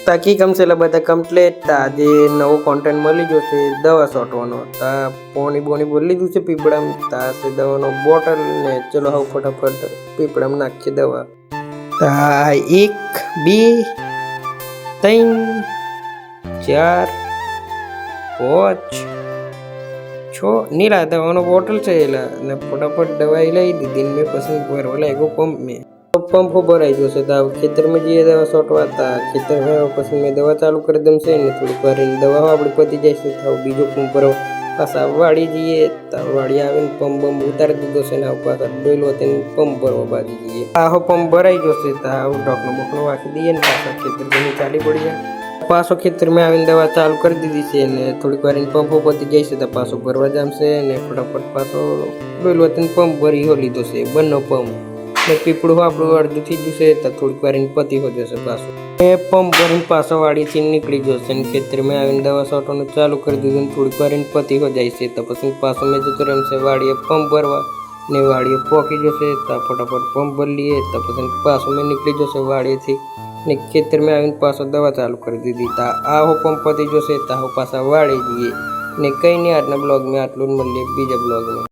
તાકી કમસેલા બધા કમ્પ્લેટ આજે નવો કોન્ટેન્ટ મળી ગયો છે દવા છોટવાનો તા પોણી બોણી બોલી લીધું છે પીપળામ તા છે દવાનો બોટલ ને ચલો હવે ફટાફટ પીપળામ નાખીએ દવા તા 1 2 3 4 5 6 નીલા દવાનો બોટલ છે એલા ને ફટાફટ દવાઈ લઈ દીધી મેં પછી ભરવા લાગ્યો પંપ મેં पंप भराई गयो से खेतर में जी दवा सोटवा था खेतर में पसंद में दवा चालू कर दम से थोड़ी बार दवा अपनी पति जैसे था बीजो पंप भरो पासा वाड़ी जीए वाड़ी आवे पंप बम उतार दीधो से पासा डोलो पंप भरवा बाजी जीए आहो पंप भराई गयो से ढोकनो बोकनो वाखी दिए ने पासा खेतर में चाली पड़ी जाए पासो खेतर में आवीने दवा चालू कर दीधी से ने थोड़ी बार पंपो पति जैसे था पासो भरवा जाम से ने फटाफट पासो डोलो पंप भरी हो लीधो से बनो पंप पीपड़ू आपड़ू अर्धू थी जैसे थोड़ी बार पति हो जैसे पासो पंप भरी पासा वाड़ी थी निकली जैसे खेतर में आवीने दवा छांटवानुं चालू कर दीधुं थोड़ी बार पति हो जाए से पछी पासो में जतो रहे से वाड़ीए पंप भरवा ने वाड़ीए पोकी जैसे फटाफट पंप भर लिए पछी पासो में निकली जैसे वाड़ी थी ने खेतर में आवीने पासो दवा चालू कर दीधी आहो पंप पति जैसे पासा वाड़ी दिए ने कई नहीं आजना ब्लॉग में आटलू मळीए बीजा ब्लॉग में।